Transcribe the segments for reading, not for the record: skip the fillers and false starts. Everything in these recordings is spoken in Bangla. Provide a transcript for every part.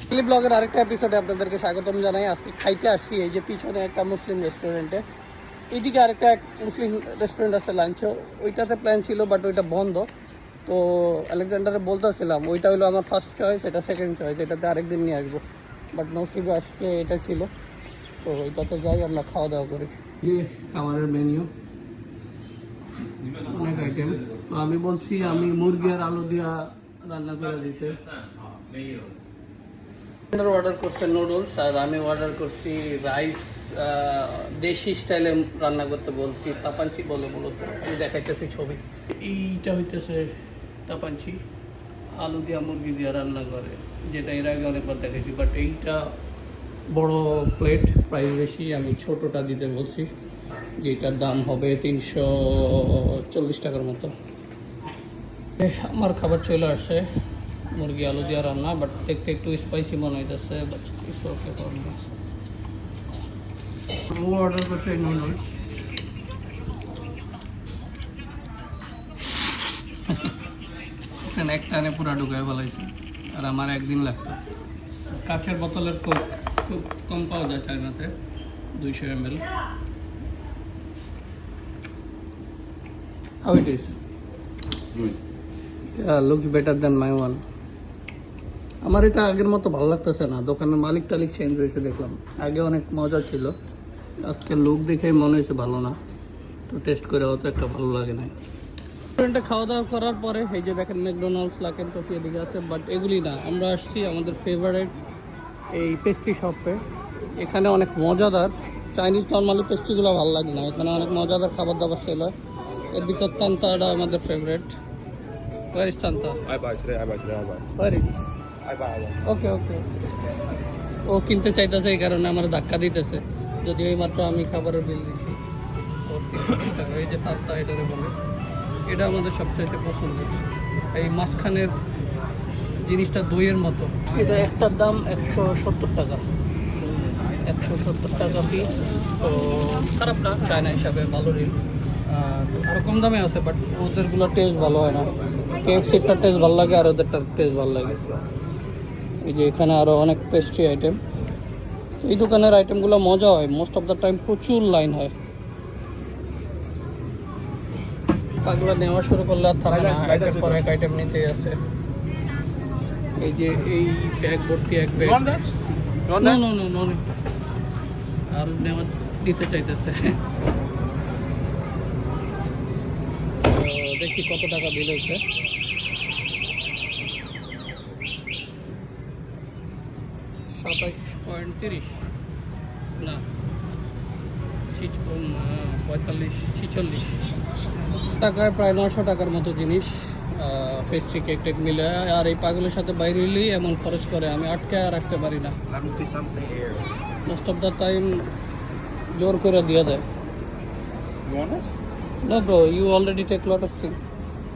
ফিলিপ ব্লগের আরেকটা এপিসোডে আপনাদেরকে স্বাগতম জানাই। আজকে খাইতে আসছি এই যে পিছনে একটা মুসলিম রেস্টুরেন্টে, এইদিকে আরেকটা মুসলিম রেস্টুরেন্ট আছে লাঞ্চও, ওইটাতে প্ল্যান ছিল বাট ওইটা বন্ধ। তো আলেকজান্ডারে বলতেছিলাম ওইটা হলো আমার ফার্স্ট চয়েস, এটা সেকেন্ড চয়েস, এটাতে আরেকদিন নিয়ে আসবো, বাট নসিবে আজকে এটা ছিল। তো ওইটাতে যাই, আমরা খাওয়া দাওয়া করি। যে খাবারের মেনিউ অনেক আইটেম। তো আমি বলছি আমি মুরগি আর আলু দিয়া রান্না করে দিতে। অর্ডার করছে নুডলস আর আমি অর্ডার করছি রাইস, দেশি স্টাইলে রান্না করতে বলছি, তাপাঞ্চি বলে মূলত। আমি দেখাইতেছি ছবি। এইটা হইতেছে তাপাঞ্চি, আলু দিয়া মুরগি দিয়া রান্না করে, যেটা এর আগে অনেকবার দেখেছি, বাট এইটা বড় প্লেট, প্রাইস বেশি। আমি ছোটটা দিতে বলছি, যেটার দাম হবে 340 টাকার মতো। আমার খাবার চলে আসছে, মুরগি আলু দিয়ে রান্না, বাট দেখতে একটু স্পাইসি মনে হইতেছে, বাট কিছু ওকে করবো। ও অর্ডার করছে নুডলস। এক টানে পুরা ঢুকায় ফেলাইছে, আর আমার একদিন লাগতো। কাঁচের বোতলের কোক খুব কম পাওয়া যায় চায়নাতে, 200 ml। How it is? Good. Yeah, looks better than my one. আমার এটা আগের মতো ভালো লাগতেছে না, দোকানের মালিক টালিক চেঞ্জ হয়েছে দেখলাম। আগে অনেক মজা ছিল, আজকে লুক দেখে মনে হয়েছে ভালো না, তো টেস্ট করে অত একটা ভালো লাগে না। রেস্টুরেন্টে খাওয়া দাওয়া করার পরে এই যে দেখেন ম্যাকডোনাল্ডস, লাকেন কফি এদিকে আছে, বাট এগুলি না, আমরা আসছি আমাদের ফেভারিট এই পেস্ট্রি শপে। এখানে অনেক মজাদার চাইনিজ নর্মালি পেস্ট্রিগুলো ভালো লাগে না, এখানে অনেক মজাদার খাবার দাবার সেল হয়। এর ভিতর তান্তাটা আমাদের favourite. Where is Tanta? I buy today. Where is? I buy. ওকে ওকে ওকে। ও কিনতে চাইতেছে, এই কারণে আমার ধাক্কা দিতেছে, যদিও এই মাত্র আমি খাবারের বিল দিচ্ছি। এই যে তাত্তা এটারে বলে, এটা আমাদের সবচাইতে পছন্দের। এই মাঝখানের জিনিসটা দইয়ের মতো, এটা একটার দাম 170 টাকা, 170 টাকা পিস। তো খারাপ না, চায়না হিসাবে ভালো রিল। আরও কম দামে আছে, বাট ওদেরগুলো টেস্ট ভালো হয় না। KFCটার টেস্ট ভালো লাগে আর ওদেরটার টেস্ট ভালো লাগে। এই যে এখানে আরও অনেক পেস্ট্রি আইটেম। এই দোকানের আইটেমগুলো মজা হয়, মোস্ট অফ দ্য টাইম প্রচুর লাইন হয়। পাগুলো নেওয়া শুরু করলে আর থাকে না, একের পর এক আইটেম নিতেই আছে। এই যে এই ব্যাগ ভর্তি এক ব্যাগ। আর নেওয়া দিতে চাইতেছে। দেখি কত টাকা বিল হয়েছে। $27.30 না, 45-46 টাকায় প্রায় 900 টাকার মতো জিনিস, পেস্ট্রি কেক টেক মিলে। আর এই পাগলের সাথে বাইরে এলেই এমন খরচ করে, আমি আটকে রাখতে পারি না। মোস্ট অফ দ্য টাইম জোর করে দিয়ে দেয়। You want it? No bro, you already take lot of things.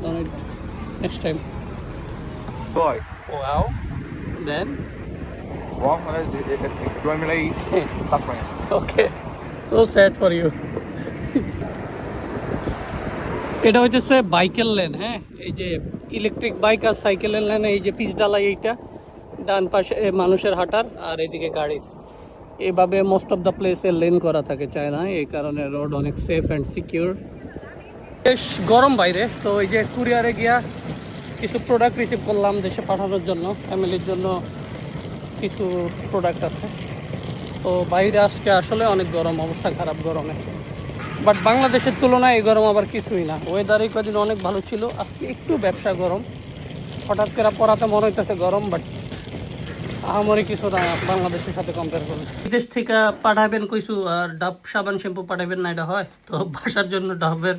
Don't it next time. Boy. Wow. Then Wrong. It's join me suffering. okay. So sad for you. এটা হইতেছে বাইকের লেন। হ্যাঁ, এই যে ইলেকট্রিক বাইক আর সাইকেলের লেন, এই যে পিচ ডালাই, এইটা ডান পাশে মানুষের হাঁটার আর এদিকে গাড়ির। এইভাবে মোস্ট অফ দ্য প্লেসে লেন করা থাকে চায়নায়, এই কারণে রোড অনেক সেফ অ্যান্ড সিকিউর। বেশ গরম বাইরে, তো এই যে কুরিয়ারে গিয়া কিছু প্রোডাক্ট রিসিভ করলাম দেশে পাঠানোর জন্য, ফ্যামিলির জন্য কিছু প্রোডাক্ট আছে। তো বাইরে আজকে আসলে অনেক গরম, অবস্থা খারাপ গরমে, বাট বাংলাদেশের তুলনায় এই গরম আবার কিছুই না। ওয়েদার এই কদিন অনেক ভালো ছিল, আজকে একটু ব্যবসা গরম, হঠাৎ করে পড়াতে মনে হইতেছে গরম, বাট আমারই কিছু না বাংলাদেশের সাথে কম্পেয়ার করলে। বিদেশ থেকে পাঠাবেন কইসু আর ডাব সাবান শ্যাম্পু পাঠাবেন না, এটা হয়? তো বাসার জন্য ডাবের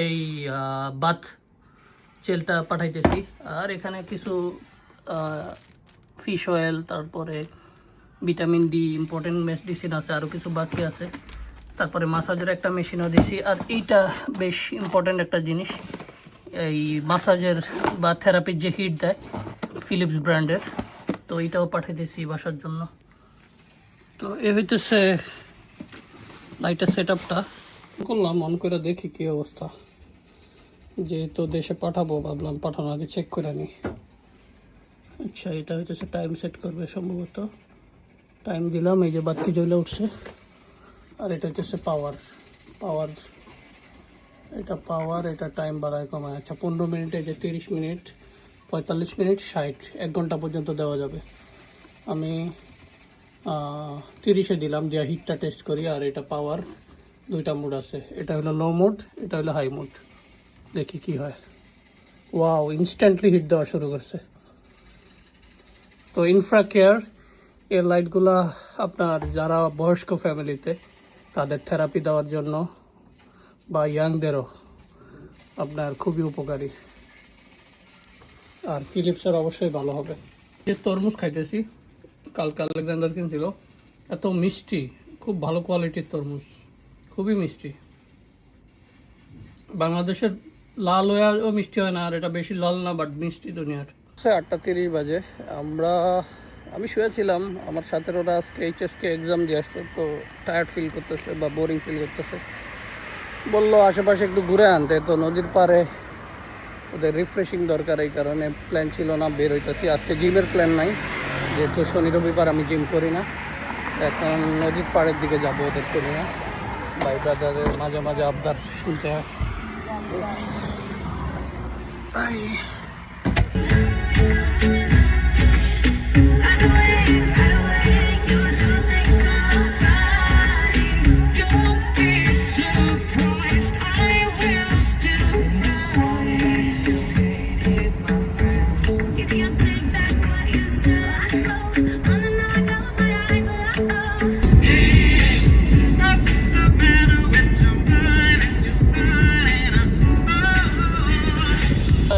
এই বাথ জেলটা পাঠাইতেছি। আর এখানে কিছু ফিশ অয়েল, তারপরে ভিটামিন ডি, ইম্পর্টেন্ট মেডিসিন আছে, আরও কিছু বাকি আছে। তারপরে মাসাজের একটা মেশিনও দিছি। আর এইটা বেশ ইম্পর্টেন্ট একটা জিনিস, এই মাসাজের বা থেরাপির যে হিট দেয় ফিলিপস ব্র্যান্ডের, তো এইটাও পাঠিয়ে দিয়েছি বাসার জন্য। তো এ হইতেছে লাইটের সেট আপটা করলাম, অন করে দেখি কী অবস্থা। যেহেতু দেশে পাঠাবো ভাবলাম পাঠানোর আগে চেক করে নিই। আচ্ছা, এটা হইতেছে টাইম সেট করবে সম্ভবত। টাইম দিলাম, এই যে বাতি জ্বলে উঠছে। আর এটা হচ্ছে পাওয়ার পাওয়ার এটা পাওয়ার, এটা টাইম বাড়ায় কমায়। আচ্ছা, 15 মিনিটে যে 30 মিনিট, 45 মিনিট, 60, 1 ঘন্টা পর্যন্ত দেওয়া যাবে। আমি 30-এ দিলাম, দিয়ে হিটটা টেস্ট করি। আর এটা পাওয়ার, দুইটা মোড আছে, এটা হলো লো মোড, এটা হলো হাই মোড। দেখি কি হয়। ওয়াও, ইনস্ট্যান্টলি হিট দেওয়া শুরু করছে। তো ইনফ্রা কেয়ার এর লাইটগুলা আপনার যারা বয়স্ক ফ্যামিলিতে তাদের থেরাপি দেওয়ার জন্য বা ইয়াংদেরও আপনার খুবই উপকারী। আর ফিলিপসের অবশ্যই ভালো হবে। যে তরমুজ খাইতেছি, কালকে আলেকজান্ডার কিনছিল, এত মিষ্টি, খুব ভালো কোয়ালিটির তরমুজ, খুবই মিষ্টি। বাংলাদেশের লাল হয়েও মিষ্টি হয় না, আর এটা বেশি লাল না, বাট মিষ্টি দুনিয়ার। 8:30 বাজে, আমি শুয়েছিলাম। আমার সাথে ওরা আজকে এইচএসকে এক্সাম দিয়ে আসছে, তো টায়ার্ড ফিল করতেছে বা বোরিং ফিল করতেছে। বললো আশেপাশে একটু ঘুরে আনতে, তো নদীর পাড়ে ওদের রিফ্রেশিং দরকার, এই কারণে প্ল্যান ছিল না, বের হইতেছি। আজকে জিমের প্ল্যান নাই, যেহেতু শনি রবিবার আমি জিম করি না। এখন নদীর পাড়ের দিকে যাবো ওদেরকে নিয়ে। ভাই ব্রাদারের মাঝে মাঝে আবদার শুনতে হয়।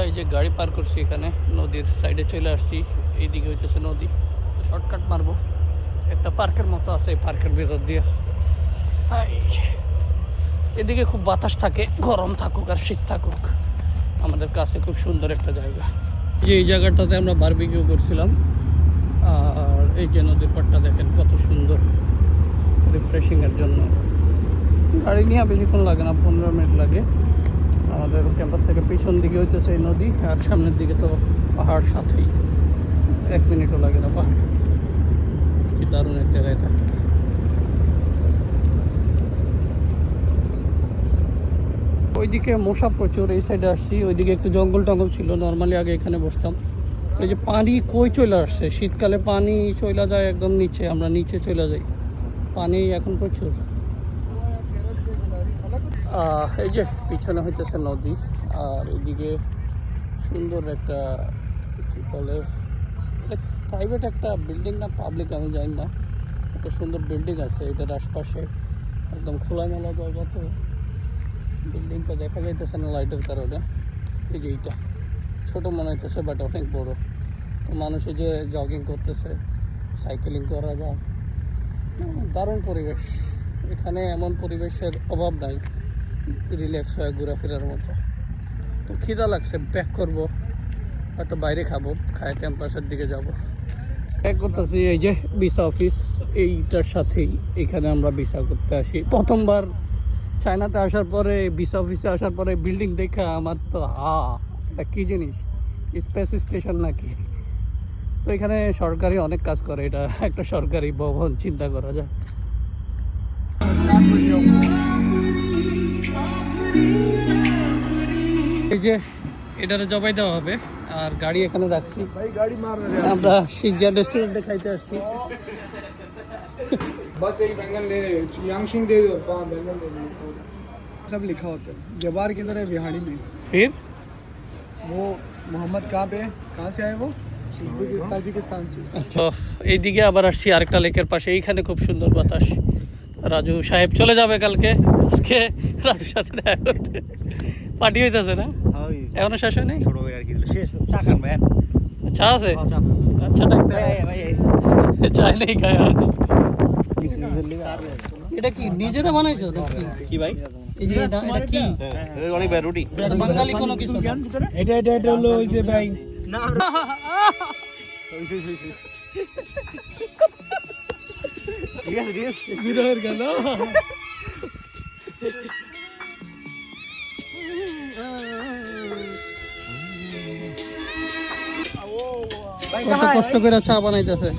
এই যে গাড়ি পার করছি এখানে, নদীর সাইডে চলে আসছি। এইদিকে হইতেছে নদী, শর্টকাট মারবো। একটা পার্কের মতো আছে, এই পার্কের ভিতর দিয়ে। এদিকে খুব বাতাস থাকে, গরম থাকুক আর শীত থাকুক, আমাদের কাছে খুব সুন্দর একটা জায়গা। যে এই জায়গাটাতে আমরা বারবিকিউ করছিলাম। আর এই যে নদীর পাড়টা দেখেন কত সুন্দর, রিফ্রেশিংয়ের জন্য। গাড়ি নিয়ে বেশিক্ষণ লাগে না, 15 মিনিট লাগে। আমাদের ক্যাম্পাস থেকে পিছন দিকে হইতেছে এই নদী, আর সামনের দিকে তো পাহাড় সাথেই, 1 মিনিটও লাগে না। পাহাড় কি দারুণ এক জায়গায় থাকে। ওইদিকে মশা প্রচুর, এই সাইডে আসছি। ওইদিকে একটু জঙ্গল টঙ্গল ছিল, নর্মালি আগে এখানে বসতাম। এই যে পানি কই চলে আসছে, শীতকালে পানি চলে যায় একদম নিচে, আমরা নিচে চলে যাই, পানি এখন প্রচুর। এই যে পিছনে হইতেছে নদী, আর এদিকে সুন্দর একটা কি বলে, এটা প্রাইভেট একটা বিল্ডিং না পাবলিক আমি জানি না, একটা সুন্দর বিল্ডিং আছে এটার আশপাশে, একদম খোলামেলা জায়গা। তো বিল্ডিংটা দেখা যাইতেছে না লাইটের কারণে। এই যে এইটা ছোটো মনে হইতেছে, বাট অনেক বড়। তো মানুষে যে জগিং করতেছে, সাইকেলিং করা যায়, দারুণ পরিবেশ এখানে। এমন পরিবেশের অভাব নাই, রিল্যাক্স হয়ে ঘোরাফেরার মতো। তো খিদা লাগছে, ব্যাক করবো, হয়তো বাইরে খাবো, খায় ক্যাম্পাসের দিকে যাবো। ব্যাক করতেছি। এই যে ভিসা অফিস, এইটার সাথেই এখানে আমরা ভিসা করতে আসি। প্রথমবার চায়নাতে আসার পরে, ভিসা অফিসে আসার পরে বিল্ডিং দেখা আমার তো এটা কী জিনিস, স্পেস স্টেশন নাকি। তো এখানে সরকারি অনেক কাজ করে, এটা একটা সরকারি ভবন চিন্তা করা যায়। এই যে এটারে জবাই দেওয়া হবে, আর গাড়ি এখানে রাখছি। আমরা শিখজা রেস্টুরেন্টে খাইতে আসছি। बस एक बैंगन ले यांगशिंग दे दो, 5 बैंगन दे दो। सब लिखा होता है। जवार किधर है? बिहाड़ी में। फिर वो मोहम्मद कहाँ पे है? कहाँ से आए वो? ताजिकिस्तान से। আচ্ছা, এইদিকে আবার আসছি আরেকটা লেকের পাশে। এইখানে খুব সুন্দর বাতাস। রাজু সাহেব চলে যাবে কালকে, আজকে রাজুর সাথে দেখা করতে। পার্টি হইতেছে না এখনো, শেষ হয় নাই? ছোট ভাই আর কি শেষ, চা খান ভাই? আচ্ছা আছে, আচ্ছা চাই নেই খায় আজ। এটা কি নিজেরা বানাইছো নাকি? কি ভাই? এই যে এটা কি অনেক ভাই রুটি বাঙালি কোনো কিছু না? এটা হলো ওই যে ভাই না ঠিক আছে বিরহের গেল। কত কষ্ট করে চা বানাইতেছে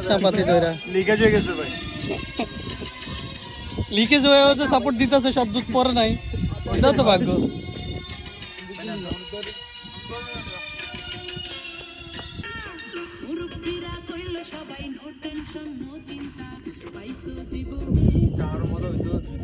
চা পাতি ধরা লিকেজ হয়ে গেছে ভাই লিকেজ হয়ে হচ্ছে সাপোর্ট দিতেছে সব দুধ পরে নাই এটাও তো ভাগ্য চার মতো হইতো